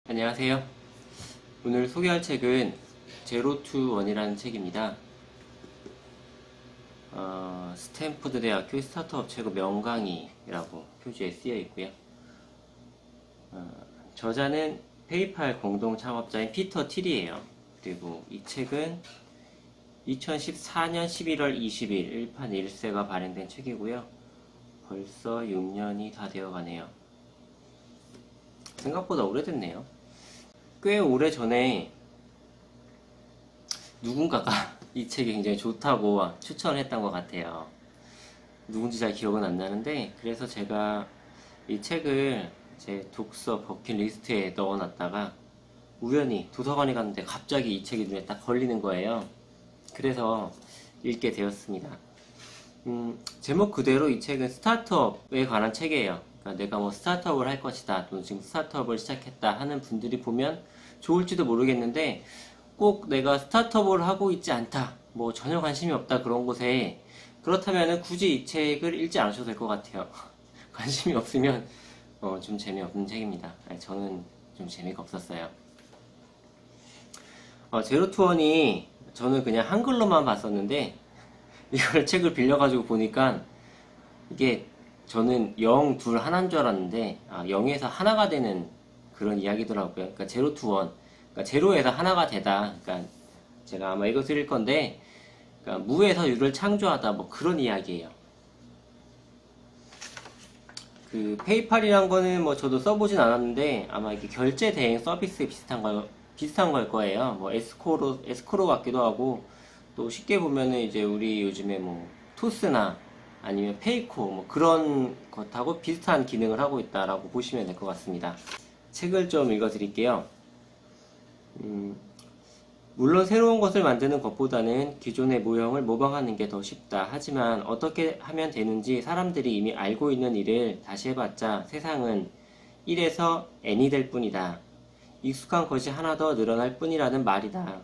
안녕하세요. 오늘 소개할 책은 제로 투 원이라는 책입니다. 스탠포드 대학교 스타트업 최고 명강의라고 표지에 쓰여 있고요. 저자는 페이팔 공동 창업자인 피터 틸이에요. 그리고 이 책은 2014년 11월 20일 1판 1세가 발행된 책이고요. 벌써 6년이 다 되어 가네요. 생각보다 오래됐네요. 꽤 오래 전에 누군가가 이 책이 굉장히 좋다고 추천을 했던 것 같아요. 누군지 잘 기억은 안 나는데, 그래서 제가 이 책을 제 독서 버킷리스트에 넣어놨다가 우연히 도서관에 갔는데 갑자기 이 책이 눈에 딱 걸리는 거예요. 그래서 읽게 되었습니다. 제목 그대로 이 책은 스타트업에 관한 책이에요. 그러니까 내가 뭐 스타트업을 할 것이다, 또는 지금 스타트업을 시작했다 하는 분들이 보면 좋을지도 모르겠는데, 꼭 내가 스타트업을 하고 있지 않다, 뭐 전혀 관심이 없다 그런 곳에, 그렇다면 굳이 이 책을 읽지 않으셔도 될 것 같아요. 관심이 없으면 좀 재미없는 책입니다. 아니, 저는 좀 재미가 없었어요. 제로 투 원이 저는 그냥 한글로만 봤었는데, 이걸 책을 빌려가지고 보니까 이게, 저는 0, 둘, 하나인 줄 알았는데 0에서 하나가 되는 그런 이야기더라고요. 그러니까 제로 투 원, 그러니까 제로에서 하나가 되다. 그러니까 제가 아마 이거 드릴 건데, 그러니까 무에서 유를 창조하다, 뭐 그런 이야기예요. 그 페이팔이란 거는 뭐 저도 써보진 않았는데, 아마 이게 결제 대행 서비스 비슷한 걸 거예요. 뭐 에스코로 같기도 하고, 또 쉽게 보면은 이제 우리 요즘에 뭐 토스나 아니면 페이코 뭐 그런 것하고 비슷한 기능을 하고 있다라고 보시면 될 것 같습니다. 책을 좀 읽어 드릴게요. 물론 새로운 것을 만드는 것보다는 기존의 모형을 모방하는 게 더 쉽다. 하지만 어떻게 하면 되는지 사람들이 이미 알고 있는 일을 다시 해봤자 세상은 1에서 n이 될 뿐이다. 익숙한 것이 하나 더 늘어날 뿐이라는 말이다.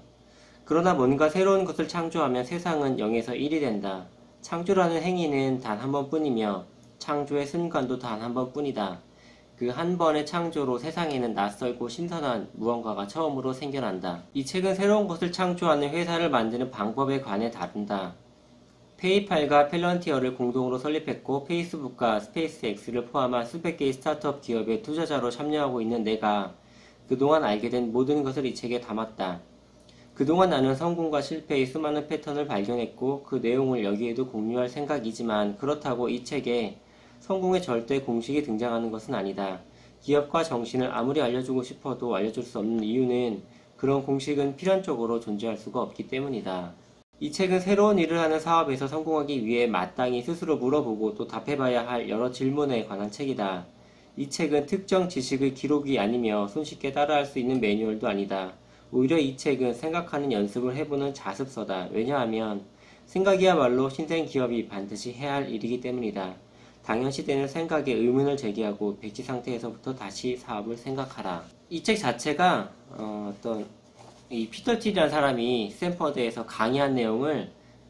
그러나 뭔가 새로운 것을 창조하면 세상은 0에서 1이 된다. 창조라는 행위는 단 한 번뿐이며 창조의 순간도 단 한 번뿐이다. 그 한 번의 창조로 세상에는 낯설고 신선한 무언가가 처음으로 생겨난다. 이 책은 새로운 것을 창조하는 회사를 만드는 방법에 관해 다룬다. 페이팔과 펠런티어를 공동으로 설립했고 페이스북과 스페이스X를 포함한 수백 개의 스타트업 기업의 투자자로 참여하고 있는 내가 그동안 알게 된 모든 것을 이 책에 담았다. 그동안 나는 성공과 실패의 수많은 패턴을 발견했고 그 내용을 여기에도 공유할 생각이지만, 그렇다고 이 책에 성공의 절대 공식이 등장하는 것은 아니다. 기업과 정신을 아무리 알려주고 싶어도 알려줄 수 없는 이유는 그런 공식은 필연적으로 존재할 수가 없기 때문이다. 이 책은 새로운 일을 하는 사업에서 성공하기 위해 마땅히 스스로 물어보고 또 답해봐야 할 여러 질문에 관한 책이다. 이 책은 특정 지식의 기록이 아니며 손쉽게 따라할 수 있는 매뉴얼도 아니다. 오히려 이 책은 생각하는 연습을 해보는 자습서다. 왜냐하면 생각이야말로 신생 기업이 반드시 해야 할 일이기 때문이다. 당연시되는 생각에 의문을 제기하고 백지 상태에서부터 다시 사업을 생각하라. 이 책 자체가 이 피터 틸이라는 사람이 스탠퍼드에서 강의한 내용을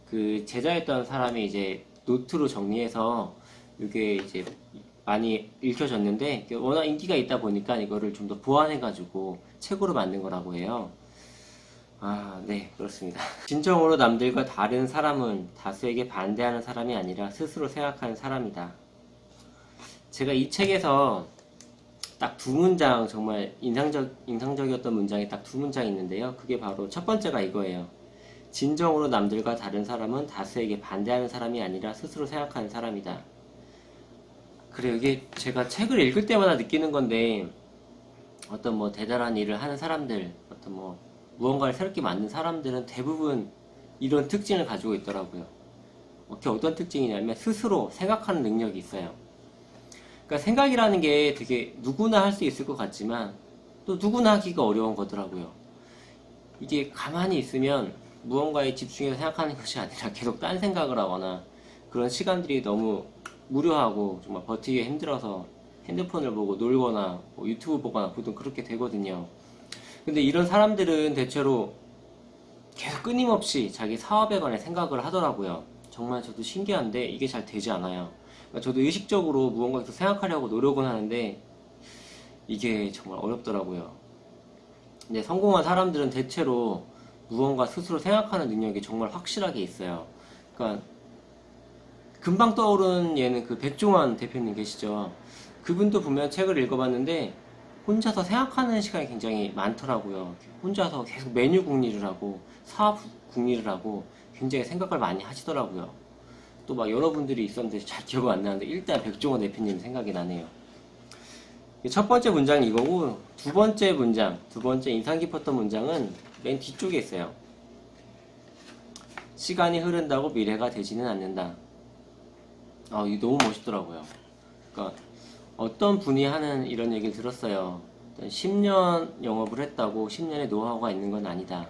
그 제자였던 사람이 이제 노트로 정리해서 이게 이제 많이 읽혀졌는데, 워낙 인기가 있다 보니까 이거를 좀 더 보완해가지고 책으로 만든 거라고 해요. 네, 그렇습니다. 진정으로 남들과 다른 사람은 다수에게 반대하는 사람이 아니라 스스로 생각하는 사람이다. 제가 이 책에서 딱 두 문장, 정말 인상적이었던 문장이 딱 두 문장 있는데요. 그게 바로 첫 번째가 이거예요. 진정으로 남들과 다른 사람은 다수에게 반대하는 사람이 아니라 스스로 생각하는 사람이다. 그래요. 이게 제가 책을 읽을 때마다 느끼는 건데, 어떤 뭐 대단한 일을 하는 사람들, 어떤 뭐 무언가를 새롭게 만든 사람들은 대부분 이런 특징을 가지고 있더라고요. 어떤 특징이냐면 스스로 생각하는 능력이 있어요. 그러니까 생각이라는 게 되게 누구나 할 수 있을 것 같지만 또 누구나 하기가 어려운 거더라고요. 이게 가만히 있으면 무언가에 집중해서 생각하는 것이 아니라 계속 딴 생각을 하거나, 그런 시간들이 너무 무료하고 정말 버티기 힘들어서 핸드폰을 보고 놀거나 뭐 유튜브 보거나 보통 그렇게 되거든요. 근데 이런 사람들은 대체로 계속 끊임없이 자기 사업에 관해 생각을 하더라고요. 정말 저도 신기한데 이게 잘 되지 않아요. 그러니까 저도 의식적으로 무언가 계속 생각하려고 노력은 하는데 이게 정말 어렵더라고요. 근데 성공한 사람들은 대체로 무언가 스스로 생각하는 능력이 정말 확실하게 있어요. 그러니까 금방 떠오른 얘는 그 백종원 대표님 계시죠. 그분도 보면 책을 읽어봤는데 혼자서 생각하는 시간이 굉장히 많더라고요. 혼자서 계속 메뉴 궁리를 하고 사업 궁리를 하고 굉장히 생각을 많이 하시더라고요. 또 막 여러분들이 있었는데 잘 기억은 안 나는데 일단 백종원 대표님 생각이 나네요. 첫 번째 문장이 이거고, 두 번째 인상 깊었던 문장은 맨 뒤쪽에 있어요. 시간이 흐른다고 미래가 되지는 않는다. 이거 너무 멋있더라고요. 그러니까 어떤 분이 하는 이런 얘기를 들었어요. 10년 영업을 했다고 10년의 노하우가 있는 건 아니다.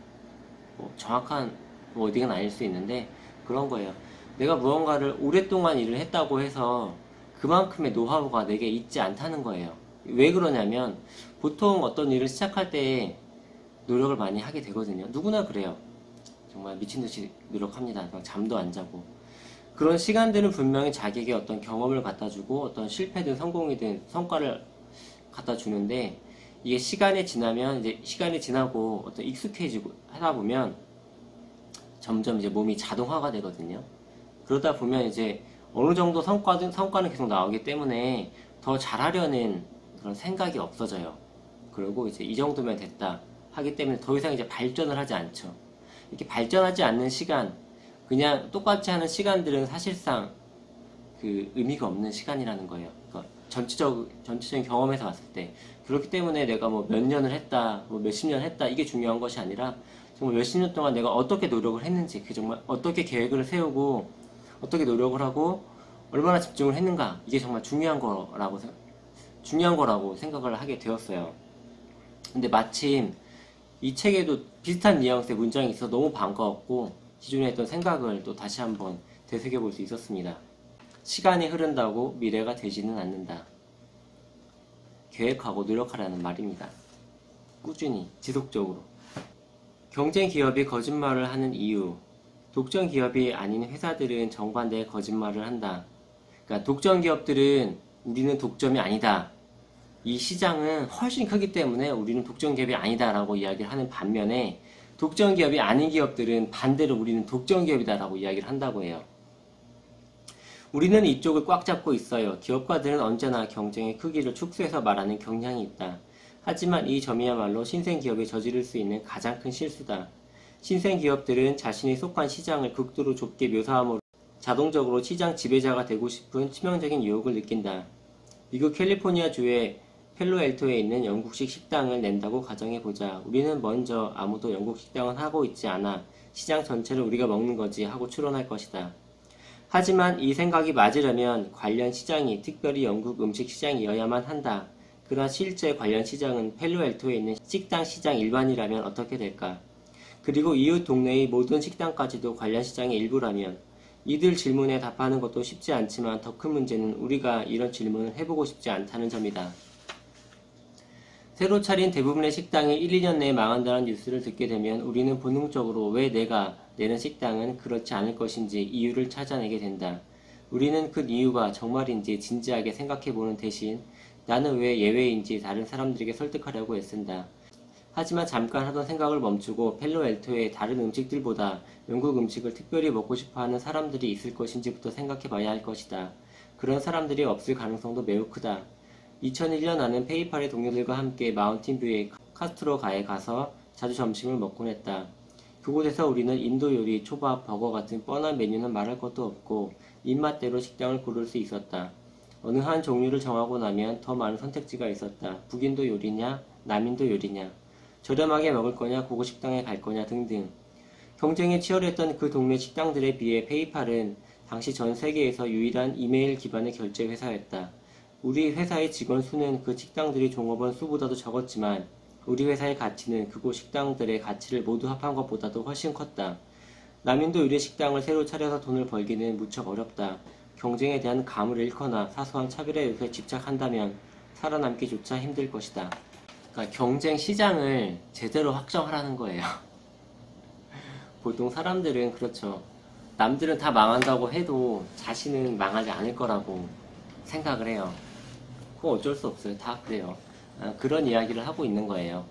정확한 워딩은 아닐 수 있는데 그런 거예요. 내가 무언가를 오랫동안 일을 했다고 해서 그만큼의 노하우가 내게 있지 않다는 거예요. 왜 그러냐면 보통 어떤 일을 시작할 때 노력을 많이 하게 되거든요. 누구나 그래요. 정말 미친듯이 노력합니다. 잠도 안 자고. 그런 시간들은 분명히 자기에게 어떤 경험을 갖다주고 어떤 실패든 성공이든 성과를 갖다주는데, 이게 시간이 지나면, 이제 시간이 지나고 어떤 익숙해지고 하다 보면 점점 이제 몸이 자동화가 되거든요. 그러다 보면 이제 어느 정도 성과는 계속 나오기 때문에 더 잘하려는 그런 생각이 없어져요. 그리고 이제 이 정도면 됐다 하기 때문에 더 이상 이제 발전을 하지 않죠. 이렇게 발전하지 않는 시간, 그냥 똑같이 하는 시간들은 사실상 그 의미가 없는 시간이라는 거예요. 그러니까 전체적인 경험에서 봤을 때. 그렇기 때문에 내가 뭐 몇 년을 했다, 뭐 몇십 년 했다, 이게 중요한 것이 아니라 정말 몇십 년 동안 내가 어떻게 노력을 했는지, 그 정말 어떻게 계획을 세우고 어떻게 노력을 하고 얼마나 집중을 했는가, 이게 정말 중요한 거라고 생각을 하게 되었어요. 근데 마침 이 책에도 비슷한 뉘앙스의 문장이 있어서 너무 반가웠고 기존에 했던 생각을 또 다시 한번 되새겨볼 수 있었습니다. 시간이 흐른다고 미래가 되지는 않는다. 계획하고 노력하라는 말입니다. 꾸준히, 지속적으로. 경쟁 기업이 거짓말을 하는 이유. 독점 기업이 아닌 회사들은 정반대의 거짓말을 한다. 그러니까 독점 기업들은 우리는 독점이 아니다. 이 시장은 훨씬 크기 때문에 우리는 독점 기업이 아니다 라고 이야기를 하는 반면에, 독점 기업이 아닌 기업들은 반대로 우리는 독점 기업이다 라고 이야기를 한다고 해요. 우리는 이쪽을 꽉 잡고 있어요. 기업가들은 언제나 경쟁의 크기를 축소해서 말하는 경향이 있다. 하지만 이 점이야말로 신생기업이 저지를 수 있는 가장 큰 실수다. 신생기업들은 자신이 속한 시장을 극도로 좁게 묘사함으로 자동적으로 시장 지배자가 되고 싶은 치명적인 유혹을 느낀다. 미국 캘리포니아주의 펠로알토에 있는 영국식 식당을 낸다고 가정해보자. 우리는 먼저 아무도 영국 식당은 하고 있지 않아. 시장 전체를 우리가 먹는 거지 하고 추론할 것이다. 하지만 이 생각이 맞으려면 관련 시장이 특별히 영국 음식 시장이어야만 한다. 그러나 실제 관련 시장은 펠로알토에 있는 식당 시장 일반이라면 어떻게 될까? 그리고 이웃 동네의 모든 식당까지도 관련 시장의 일부라면, 이들 질문에 답하는 것도 쉽지 않지만 더 큰 문제는 우리가 이런 질문을 해보고 싶지 않다는 점이다. 새로 차린 대부분의 식당이 1, 2년 내에 망한다는 뉴스를 듣게 되면 우리는 본능적으로 왜 내가 내는 식당은 그렇지 않을 것인지 이유를 찾아내게 된다. 우리는 그 이유가 정말인지 진지하게 생각해보는 대신 나는 왜 예외인지 다른 사람들에게 설득하려고 애쓴다. 하지만 잠깐 하던 생각을 멈추고 펠로알토의 다른 음식들보다 영국 음식을 특별히 먹고 싶어하는 사람들이 있을 것인지부터 생각해봐야 할 것이다. 그런 사람들이 없을 가능성도 매우 크다. 2001년 나는 페이팔의 동료들과 함께 마운틴뷰의 카스트로가에 가서 자주 점심을 먹곤 했다. 그곳에서 우리는 인도 요리, 초밥, 버거 같은 뻔한 메뉴는 말할 것도 없고 입맛대로 식당을 고를 수 있었다. 어느 한 종류를 정하고 나면 더 많은 선택지가 있었다. 북인도 요리냐, 남인도 요리냐, 저렴하게 먹을 거냐, 고급 식당에 갈 거냐 등등. 경쟁이 치열했던 그 동네 식당들에 비해 페이팔은 당시 전 세계에서 유일한 이메일 기반의 결제 회사였다. 우리 회사의 직원 수는 그 식당들이 종업원 수보다도 적었지만 우리 회사의 가치는 그곳 식당들의 가치를 모두 합한 것보다도 훨씬 컸다. 남인도 요리 식당을 새로 차려서 돈을 벌기는 무척 어렵다. 경쟁에 대한 감을 잃거나 사소한 차별의 요소에 집착한다면 살아남기조차 힘들 것이다. 그러니까 경쟁 시장을 제대로 확정하라는 거예요. 보통 사람들은 그렇죠. 남들은 다 망한다고 해도 자신은 망하지 않을 거라고 생각을 해요. 그거 어쩔 수 없어요. 다 그래요. 그런 이야기를 하고 있는 거예요.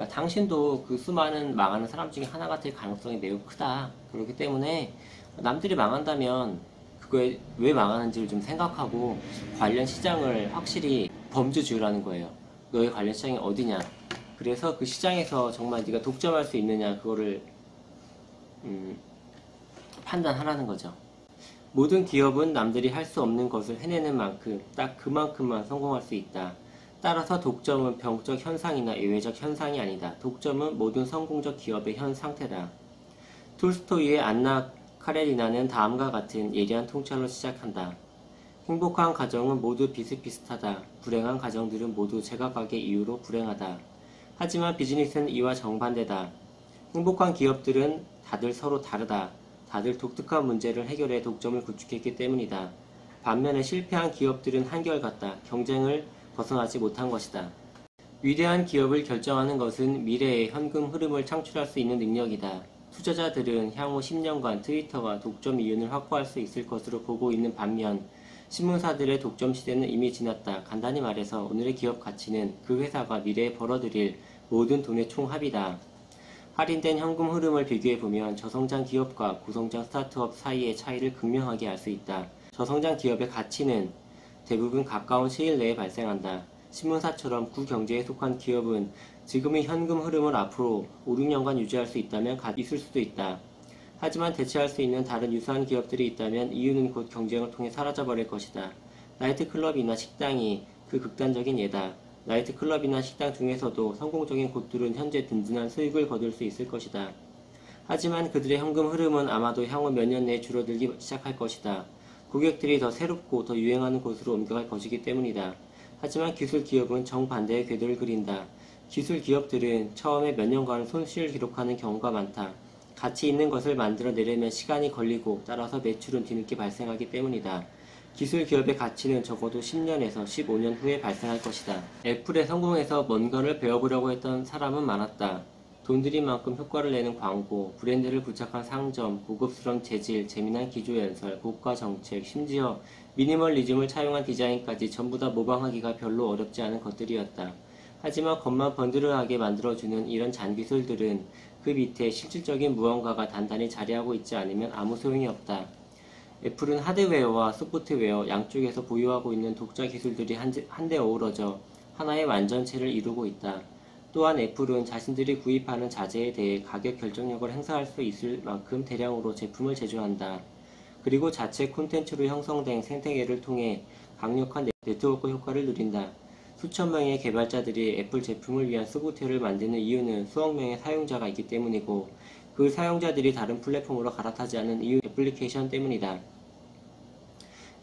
그러니까 당신도 그 수많은 망하는 사람 중에 하나가 될 가능성이 매우 크다. 그렇기 때문에 남들이 망한다면 그거에 왜 망하는지를 좀 생각하고 관련 시장을 확실히 범주주의라는 거예요. 너의 관련 시장이 어디냐. 그래서 그 시장에서 정말 네가 독점할 수 있느냐 그거를 판단하라는 거죠. 모든 기업은 남들이 할 수 없는 것을 해내는 만큼 딱 그만큼만 성공할 수 있다. 따라서 독점은 병적 현상이나 예외적 현상이 아니다. 독점은 모든 성공적 기업의 현 상태다. 톨스토이의 안나 카레리나는 다음과 같은 예리한 통찰로 시작한다. 행복한 가정은 모두 비슷비슷하다. 불행한 가정들은 모두 제각각의 이유로 불행하다. 하지만 비즈니스는 이와 정반대다. 행복한 기업들은 다들 서로 다르다. 다들 독특한 문제를 해결해 독점을 구축했기 때문이다. 반면에 실패한 기업들은 한결같다. 경쟁을 벗어나지 못한 것이다. 위대한 기업을 결정하는 것은 미래의 현금 흐름을 창출할 수 있는 능력이다. 투자자들은 향후 10년간 트위터가 독점 이윤을 확보할 수 있을 것으로 보고 있는 반면 신문사들의 독점 시대는 이미 지났다. 간단히 말해서 오늘의 기업 가치는 그 회사가 미래에 벌어들일 모든 돈의 총합이다. 할인된 현금 흐름을 비교해보면 저성장 기업과 고성장 스타트업 사이의 차이를 극명하게 알 수 있다. 저성장 기업의 가치는 대부분 가까운 시일 내에 발생한다. 신문사처럼 구경제에 속한 기업은 지금의 현금 흐름을 앞으로 5, 6년간 유지할 수 있다면 있을 수도 있다. 하지만 대체할 수 있는 다른 유사한 기업들이 있다면 이유는 곧 경쟁을 통해 사라져버릴 것이다. 나이트클럽이나 식당이 그 극단적인 예다. 나이트클럽이나 식당 중에서도 성공적인 곳들은 현재 든든한 수익을 거둘 수 있을 것이다. 하지만 그들의 현금 흐름은 아마도 향후 몇 년 내에 줄어들기 시작할 것이다. 고객들이 더 새롭고 더 유행하는 곳으로 옮겨갈 것이기 때문이다. 하지만 기술 기업은 정반대의 궤도를 그린다. 기술 기업들은 처음에 몇 년간 손실을 기록하는 경우가 많다. 가치 있는 것을 만들어내려면 시간이 걸리고 따라서 매출은 뒤늦게 발생하기 때문이다. 기술 기업의 가치는 적어도 10년에서 15년 후에 발생할 것이다. 애플에 성공해서 뭔가를 배워보려고 했던 사람은 많았다. 돈 들인 만큼 효과를 내는 광고, 브랜드를 부착한 상점, 고급스러운 재질, 재미난 기조연설, 고가 정책, 심지어 미니멀리즘을 차용한 디자인까지 전부 다 모방하기가 별로 어렵지 않은 것들이었다. 하지만 겉만 번드르하게 만들어주는 이런 잔기술들은 그 밑에 실질적인 무언가가 단단히 자리하고 있지 않으면 아무 소용이 없다. 애플은 하드웨어와 소프트웨어 양쪽에서 보유하고 있는 독자 기술들이 한데 어우러져 하나의 완전체를 이루고 있다. 또한 애플은 자신들이 구입하는 자재에 대해 가격 결정력을 행사할 수 있을 만큼 대량으로 제품을 제조한다. 그리고 자체 콘텐츠로 형성된 생태계를 통해 강력한 네트워크 효과를 누린다. 수천 명의 개발자들이 애플 제품을 위한 소프트웨어를 만드는 이유는 수억 명의 사용자가 있기 때문이고 그 사용자들이 다른 플랫폼으로 갈아타지 않은 이유 애플리케이션 때문이다.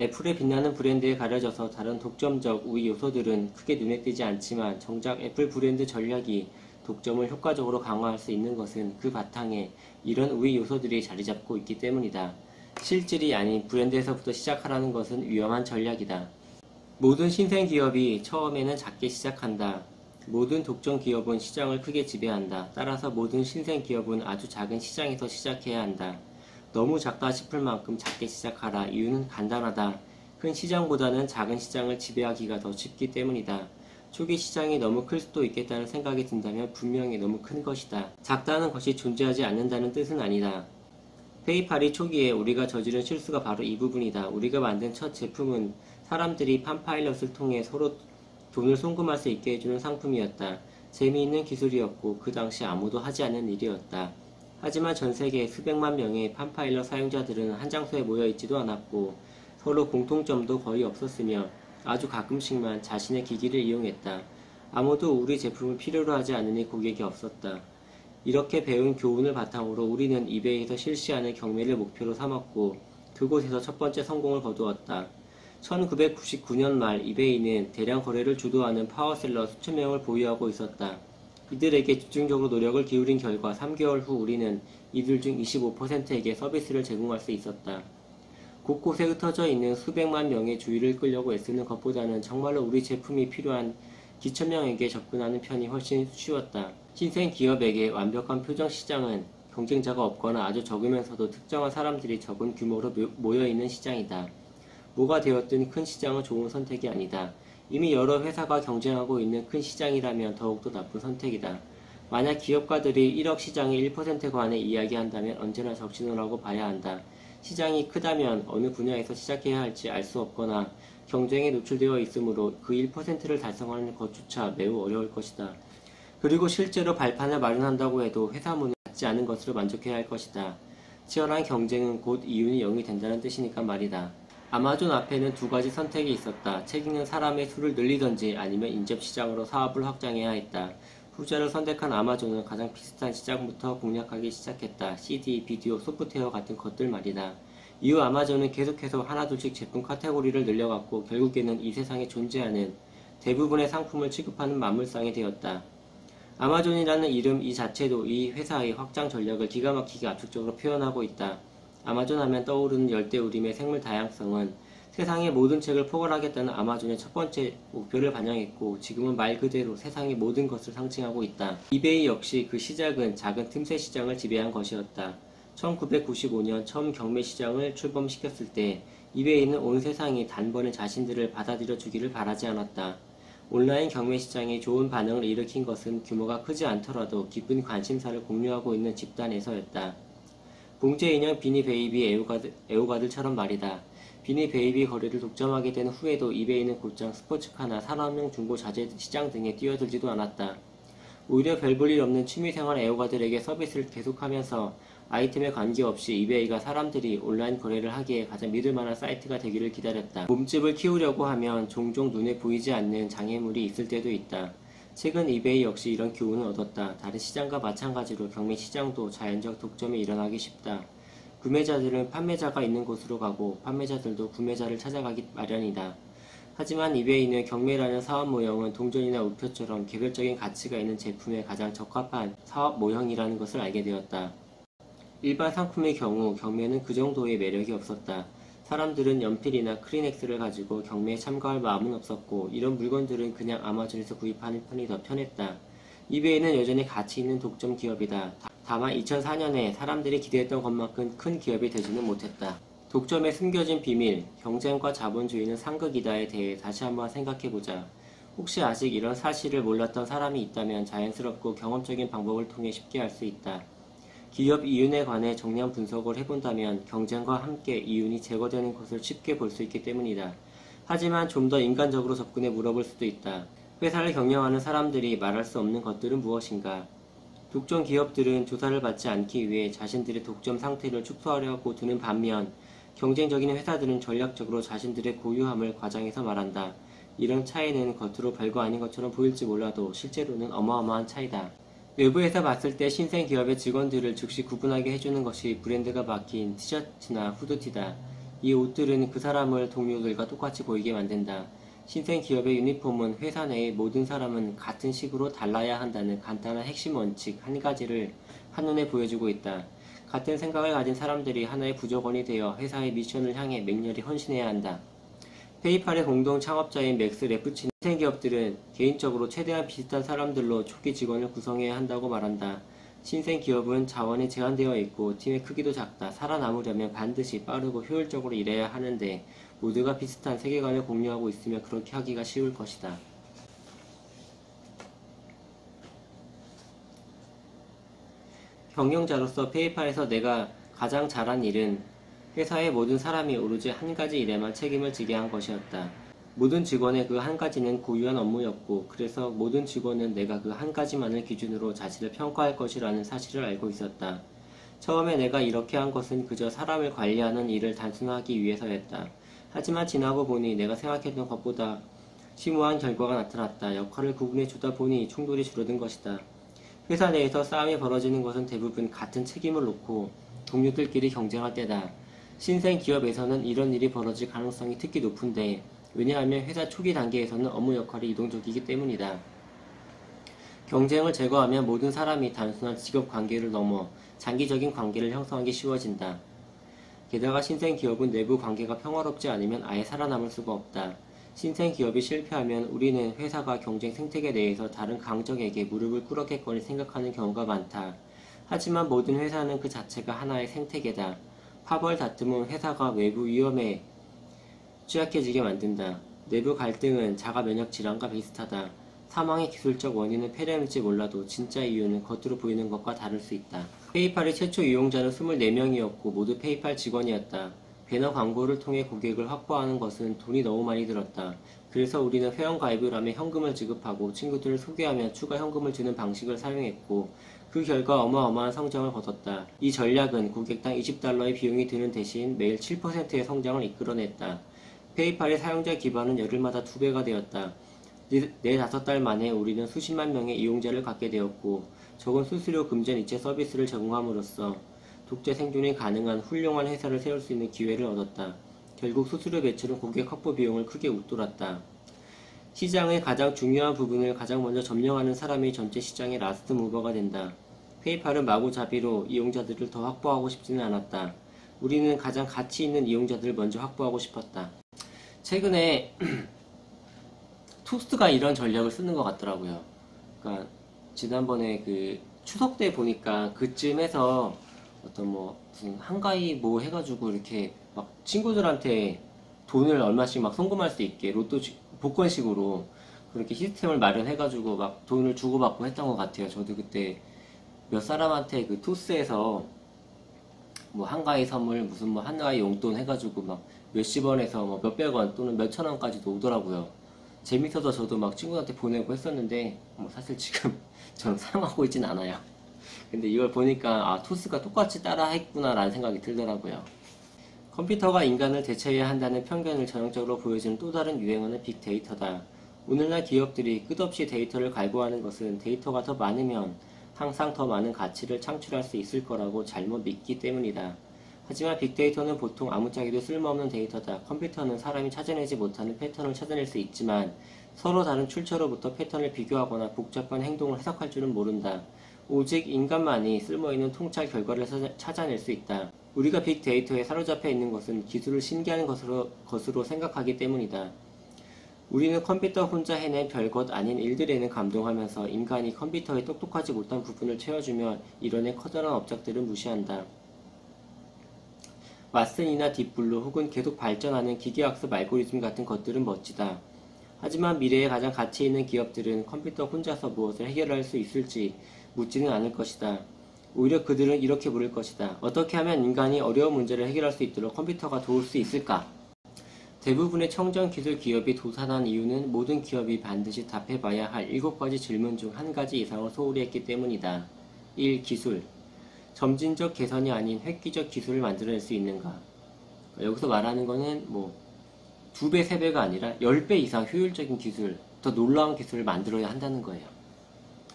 애플의 빛나는 브랜드에 가려져서 다른 독점적 우위 요소들은 크게 눈에 띄지 않지만 정작 애플 브랜드 전략이 독점을 효과적으로 강화할 수 있는 것은 그 바탕에 이런 우위 요소들이 자리 잡고 있기 때문이다. 실질이 아닌 브랜드에서부터 시작하라는 것은 위험한 전략이다. 모든 신생 기업이 처음에는 작게 시작한다. 모든 독점 기업은 시장을 크게 지배한다. 따라서 모든 신생 기업은 아주 작은 시장에서 시작해야 한다. 너무 작다 싶을 만큼 작게 시작하라. 이유는 간단하다. 큰 시장보다는 작은 시장을 지배하기가 더 쉽기 때문이다. 초기 시장이 너무 클 수도 있겠다는 생각이 든다면 분명히 너무 큰 것이다. 작다는 것이 존재하지 않는다는 뜻은 아니다. 페이팔이 초기에 우리가 저지른 실수가 바로 이 부분이다. 우리가 만든 첫 제품은 사람들이 팜파일럿을 통해 서로 돈을 송금할 수 있게 해주는 상품이었다. 재미있는 기술이었고 그 당시 아무도 하지 않는 일이었다. 하지만 전 세계 수백만 명의 팜파일럿 사용자들은 한 장소에 모여 있지도 않았고 서로 공통점도 거의 없었으며 아주 가끔씩만 자신의 기기를 이용했다. 아무도 우리 제품을 필요로 하지 않으니 고객이 없었다. 이렇게 배운 교훈을 바탕으로 우리는 이베이에서 실시하는 경매를 목표로 삼았고 그곳에서 첫 번째 성공을 거두었다. 1999년 말 이베이는 대량 거래를 주도하는 파워셀러 수천 명을 보유하고 있었다. 이들에게 집중적으로 노력을 기울인 결과 3개월 후 우리는 이들 중 25%에게 서비스를 제공할 수 있었다. 곳곳에 흩어져 있는 수백만 명의 주의를 끌려고 애쓰는 것보다는 정말로 우리 제품이 필요한 기천 명에게 접근하는 편이 훨씬 쉬웠다. 신생 기업에게 완벽한 표적 시장은 경쟁자가 없거나 아주 적으면서도 특정한 사람들이 적은 규모로 모여있는 시장이다. 뭐가 되었든 큰 시장은 좋은 선택이 아니다. 이미 여러 회사가 경쟁하고 있는 큰 시장이라면 더욱더 나쁜 선택이다. 만약 기업가들이 1억 시장의 1%에 관해 이야기한다면 언제나 적신호라고 봐야 한다. 시장이 크다면 어느 분야에서 시작해야 할지 알 수 없거나 경쟁에 노출되어 있으므로 그 1%를 달성하는 것조차 매우 어려울 것이다. 그리고 실제로 발판을 마련한다고 해도 회사 문을 닫지 않은 것으로 만족해야 할 것이다. 치열한 경쟁은 곧 이윤이 0이 된다는 뜻이니까 말이다. 아마존 앞에는 두 가지 선택이 있었다. 책 읽는 사람의 수를 늘리던지 아니면 인접 시장으로 사업을 확장해야 했다. 후자를 선택한 아마존은 가장 비슷한 시장부터 공략하기 시작했다. CD, 비디오, 소프트웨어 같은 것들 말이다. 이후 아마존은 계속해서 하나둘씩 제품 카테고리를 늘려갔고 결국에는 이 세상에 존재하는 대부분의 상품을 취급하는 만물상이 되었다. 아마존이라는 이름 이 자체도 이 회사의 확장 전략을 기가 막히게 압축적으로 표현하고 있다. 아마존 하면 떠오르는 열대우림의 생물 다양성은 세상의 모든 책을 포괄하겠다는 아마존의 첫 번째 목표를 반영했고 지금은 말 그대로 세상의 모든 것을 상징하고 있다. 이베이 역시 그 시작은 작은 틈새 시장을 지배한 것이었다. 1995년 처음 경매 시장을 출범시켰을 때 이베이는 온 세상이 단번에 자신들을 받아들여 주기를 바라지 않았다. 온라인 경매 시장이 좋은 반응을 일으킨 것은 규모가 크지 않더라도 깊은 관심사를 공유하고 있는 집단에서였다. 봉제 인형 비니 베이비 애호가들처럼 말이다. 비니 베이비 거래를 독점하게 된 후에도 이베이는 곧장 스포츠카나 산업용 중고 자재 시장 등에 뛰어들지도 않았다. 오히려 별 볼 일 없는 취미생활 애호가들에게 서비스를 계속하면서 아이템에 관계없이 이베이가 사람들이 온라인 거래를 하기에 가장 믿을만한 사이트가 되기를 기다렸다. 몸집을 키우려고 하면 종종 눈에 보이지 않는 장애물이 있을 때도 있다. 최근 이베이 역시 이런 교훈을 얻었다. 다른 시장과 마찬가지로 경매 시장도 자연적 독점이 일어나기 쉽다. 구매자들은 판매자가 있는 곳으로 가고 판매자들도 구매자를 찾아가기 마련이다. 하지만 이베이는 경매라는 사업 모형은 동전이나 우표처럼 개별적인 가치가 있는 제품에 가장 적합한 사업 모형이라는 것을 알게 되었다. 일반 상품의 경우 경매는 그 정도의 매력이 없었다. 사람들은 연필이나 크리넥스를 가지고 경매에 참가할 마음은 없었고 이런 물건들은 그냥 아마존에서 구입하는 편이 더 편했다. 이베이는 여전히 가치 있는 독점 기업이다. 다만 2004년에 사람들이 기대했던 것만큼 큰 기업이 되지는 못했다. 독점의 숨겨진 비밀, 경쟁과 자본주의는 상극이다에 대해 다시 한번 생각해보자. 혹시 아직 이런 사실을 몰랐던 사람이 있다면 자연스럽고 경험적인 방법을 통해 쉽게 알 수 있다. 기업 이윤에 관해 정량 분석을 해본다면 경쟁과 함께 이윤이 제거되는 것을 쉽게 볼 수 있기 때문이다. 하지만 좀 더 인간적으로 접근해 물어볼 수도 있다. 회사를 경영하는 사람들이 말할 수 없는 것들은 무엇인가? 독점 기업들은 조사를 받지 않기 위해 자신들의 독점 상태를 축소하려고 드는 반면 경쟁적인 회사들은 전략적으로 자신들의 고유함을 과장해서 말한다. 이런 차이는 겉으로 별거 아닌 것처럼 보일지 몰라도 실제로는 어마어마한 차이다. 외부에서 봤을 때 신생 기업의 직원들을 즉시 구분하게 해주는 것이 브랜드가 박힌 티셔츠나 후드티다. 이 옷들은 그 사람을 동료들과 똑같이 보이게 만든다. 신생 기업의 유니폼은 회사 내의 모든 사람은 같은 식으로 달라야 한다는 간단한 핵심 원칙 한 가지를 한눈에 보여주고 있다. 같은 생각을 가진 사람들이 하나의 부족원이 되어 회사의 미션을 향해 맹렬히 헌신해야 한다. 페이팔의 공동 창업자인 맥스 레프치는 신생 기업들은 개인적으로 최대한 비슷한 사람들로 초기 직원을 구성해야 한다고 말한다. 신생 기업은 자원이 제한되어 있고 팀의 크기도 작다. 살아남으려면 반드시 빠르고 효율적으로 일해야 하는데 모두가 비슷한 세계관을 공유하고 있으면 그렇게 하기가 쉬울 것이다. 경영자로서 페이팔에서 내가 가장 잘한 일은 회사의 모든 사람이 오로지 한 가지 일에만 책임을 지게 한 것이었다. 모든 직원의 그 한 가지는 고유한 업무였고 그래서 모든 직원은 내가 그 한 가지만을 기준으로 자신을 평가할 것이라는 사실을 알고 있었다. 처음에 내가 이렇게 한 것은 그저 사람을 관리하는 일을 단순화하기 위해서였다. 하지만 지나고 보니 내가 생각했던 것보다 심오한 결과가 나타났다. 역할을 구분해 주다 보니 충돌이 줄어든 것이다. 회사 내에서 싸움이 벌어지는 것은 대부분 같은 책임을 놓고 동료들끼리 경쟁할 때다. 신생 기업에서는 이런 일이 벌어질 가능성이 특히 높은데 왜냐하면 회사 초기 단계에서는 업무 역할이 이동적이기 때문이다. 경쟁을 제거하면 모든 사람이 단순한 직업 관계를 넘어 장기적인 관계를 형성하기 쉬워진다. 게다가 신생 기업은 내부 관계가 평화롭지 않으면 아예 살아남을 수가 없다. 신생 기업이 실패하면 우리는 회사가 경쟁 생태계 내에서 다른 강적에게 무릎을 꿇었겠거니 생각하는 경우가 많다. 하지만 모든 회사는 그 자체가 하나의 생태계다. 파벌 다툼은 회사가 외부 위험에 취약해지게 만든다. 내부 갈등은 자가 면역 질환과 비슷하다. 사망의 기술적 원인은 폐렴일지 몰라도 진짜 이유는 겉으로 보이는 것과 다를 수 있다. 페이팔의 최초 이용자는 24명이었고 모두 페이팔 직원이었다. 배너 광고를 통해 고객을 확보하는 것은 돈이 너무 많이 들었다. 그래서 우리는 회원가입을 하며 현금을 지급하고 친구들을 소개하며 추가 현금을 주는 방식을 사용했고 그 결과 어마어마한 성장을 거뒀다. 이 전략은 고객당 $20의 비용이 드는 대신 매일 7%의 성장을 이끌어냈다. 페이팔의 사용자 기반은 열흘마다 2배가 되었다. 4-5달 만에 우리는 수십만 명의 이용자를 갖게 되었고 적은 수수료 금전 이체 서비스를 제공함으로써 독자 생존이 가능한 훌륭한 회사를 세울 수 있는 기회를 얻었다. 결국 수수료 배출은 고객 확보 비용을 크게 웃돌았다. 시장의 가장 중요한 부분을 가장 먼저 점령하는 사람이 전체 시장의 라스트 무버가 된다. 페이팔은 마구잡이로 이용자들을 더 확보하고 싶지는 않았다. 우리는 가장 가치 있는 이용자들을 먼저 확보하고 싶었다. 최근에 토스트가 이런 전략을 쓰는 것 같더라고요. 그러니까 지난번에 그 추석 때 보니까 그쯤에서 어떤 무슨 한가위 뭐 해가지고 이렇게 막 친구들한테 돈을 얼마씩 막 송금할 수 있게 로또 복권식으로 그렇게 시스템을 마련해가지고 막 돈을 주고받고 했던 것 같아요. 저도 그때 몇 사람한테 그 토스에서 뭐 한가위 선물 무슨 뭐 한가위 용돈 해가지고 막 몇십 원에서 뭐 몇백 원 또는 몇천 원까지도 오더라고요. 재밌어서 저도 막 친구한테 보내고 했었는데 뭐 사실 지금 저는 사용하고 있진 않아요. 근데 이걸 보니까 아 토스가 똑같이 따라 했구나 라는 생각이 들더라고요. 컴퓨터가 인간을 대체해야 한다는 편견을 전형적으로 보여주는 또 다른 유행어는 빅데이터다. 오늘날 기업들이 끝없이 데이터를 갈구하는 것은 데이터가 더 많으면 항상 더 많은 가치를 창출할 수 있을 거라고 잘못 믿기 때문이다. 하지만 빅데이터는 보통 아무짝에도 쓸모없는 데이터다. 컴퓨터는 사람이 찾아내지 못하는 패턴을 찾아낼 수 있지만 서로 다른 출처로부터 패턴을 비교하거나 복잡한 행동을 해석할 줄은 모른다. 오직 인간만이 쓸모있는 통찰 결과를 찾아낼 수 있다. 우리가 빅데이터에 사로잡혀 있는 것은 기술을 신기한 것으로 생각하기 때문이다. 우리는 컴퓨터 혼자 해낸 별것 아닌 일들에는 감동하면서 인간이 컴퓨터의 똑똑하지 못한 부분을 채워주며 이뤄낸 커다란 업적들을 무시한다. 왓슨이나 딥블루 혹은 계속 발전하는 기계학습 알고리즘 같은 것들은 멋지다. 하지만 미래에 가장 가치 있는 기업들은 컴퓨터 혼자서 무엇을 해결할 수 있을지 묻지는 않을 것이다. 오히려 그들은 이렇게 물을 것이다. 어떻게 하면 인간이 어려운 문제를 해결할 수 있도록 컴퓨터가 도울 수 있을까? 대부분의 청정기술 기업이 도산한 이유는 모든 기업이 반드시 답해봐야 할 7가지 질문 중 1가지 이상을 소홀히 했기 때문이다. 1. 기술. 점진적 개선이 아닌 획기적 기술을 만들어낼 수 있는가? 여기서 말하는 거는 뭐 2배, 3배가 아니라 10배 이상 효율적인 기술, 더 놀라운 기술을 만들어야 한다는 거예요.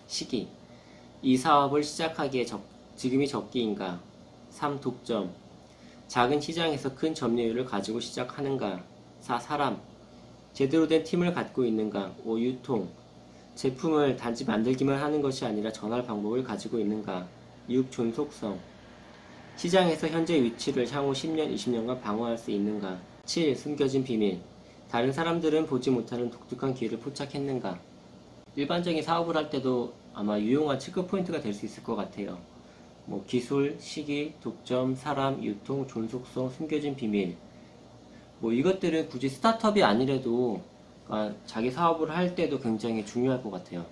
시기. 이 사업을 시작하기에 지금이 적기인가? 3. 독점. 작은 시장에서 큰 점유율을 가지고 시작하는가? 4. 사람. 제대로 된 팀을 갖고 있는가? 5. 유통. 제품을 단지 만들기만 하는 것이 아니라 전할 방법을 가지고 있는가? 6. 존속성. 시장에서 현재 위치를 향후 10년, 20년간 방어할 수 있는가? 7. 숨겨진 비밀. 다른 사람들은 보지 못하는 독특한 기회를 포착했는가? 일반적인 사업을 할 때도 아마 유용한 체크 포인트가 될 수 있을 것 같아요. 뭐 기술, 시기, 독점, 사람, 유통, 존속성, 숨겨진 비밀. 뭐 이것들은 굳이 스타트업이 아니래도 그러니까 자기 사업을 할 때도 굉장히 중요할 것 같아요.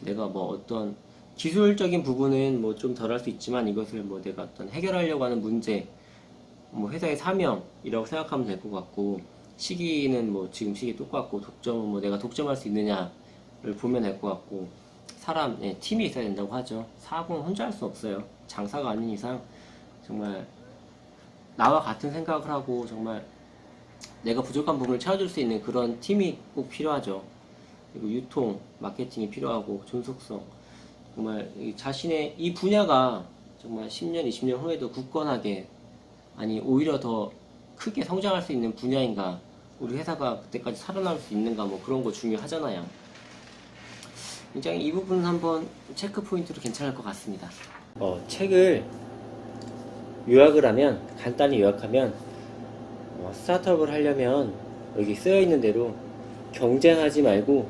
내가 뭐 어떤 기술적인 부분은 뭐 좀 덜 할 수 있지만 이것을 뭐 내가 어떤 해결하려고 하는 문제, 뭐 회사의 사명이라고 생각하면 될 것 같고, 시기는 뭐 지금 시기 똑같고, 독점은 뭐 내가 독점할 수 있느냐를 보면 될 것 같고, 사람, 팀이 있어야 된다고 하죠. 사업은 혼자 할 수 없어요. 장사가 아닌 이상 정말 나와 같은 생각을 하고 정말 내가 부족한 부분을 채워줄 수 있는 그런 팀이 꼭 필요하죠. 그리고 유통, 마케팅이 필요하고, 존속성. 정말 자신의 이 분야가 정말 10년, 20년 후에도 굳건하게, 아니 오히려 더 크게 성장할 수 있는 분야인가, 우리 회사가 그때까지 살아남을 수 있는가, 뭐 그런 거 중요하잖아요. 굉장히 이 부분은 한번 체크 포인트로 괜찮을 것 같습니다. 책을 요약을 하면, 간단히 요약하면, 스타트업을 하려면 여기 쓰여있는 대로 경쟁하지 말고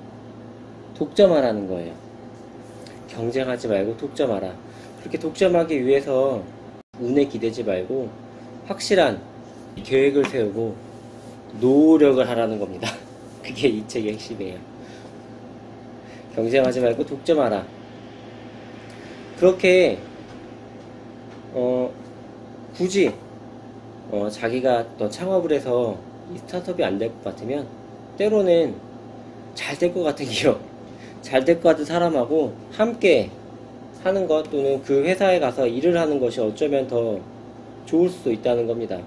독점하라는 거예요. 경쟁하지 말고 독점하라. 그렇게 독점하기 위해서 운에 기대지 말고 확실한 계획을 세우고 노력을 하라는 겁니다. 그게 이 책의 핵심이에요. 경쟁하지 말고 독점하라. 그렇게 굳이 자기가 또 창업을 해서 이 스타트업이 안 될 것 같으면 때로는 잘 될 것 같은 기업, 잘 될 것 같은 사람하고 함께 하는 것, 또는 그 회사에 가서 일을 하는 것이 어쩌면 더 좋을 수도 있다는 겁니다.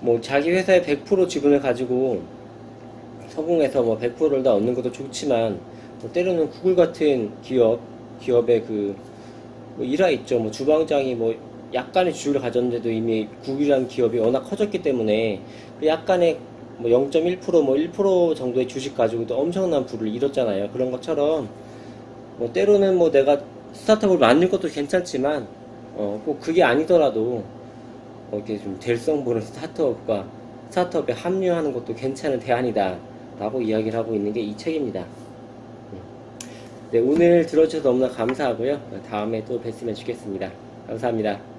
뭐 자기 회사의 100% 지분을 가지고 성공해서 뭐 100%를 다 얻는 것도 좋지만, 뭐 때로는 구글 같은 기업의 뭐 일화 있죠. 뭐 주방장이 뭐 약간의 주식을 가졌는데도 이미 구글이라는 기업이 워낙 커졌기 때문에 그 약간의 뭐 0.1% 뭐 1% 정도의 주식 가지고도 엄청난 부를 이뤘잖아요. 그런 것처럼 뭐 때로는 뭐 내가 스타트업을 만들 것도 괜찮지만 꼭 그게 아니더라도 이렇게 좀 될성 보는 스타트업에 합류하는 것도 괜찮은 대안이다 라고 이야기를 하고 있는 게 이 책입니다. 네, 오늘 들어주셔서 너무나 감사하고요. 다음에 또 뵀으면 좋겠습니다. 감사합니다.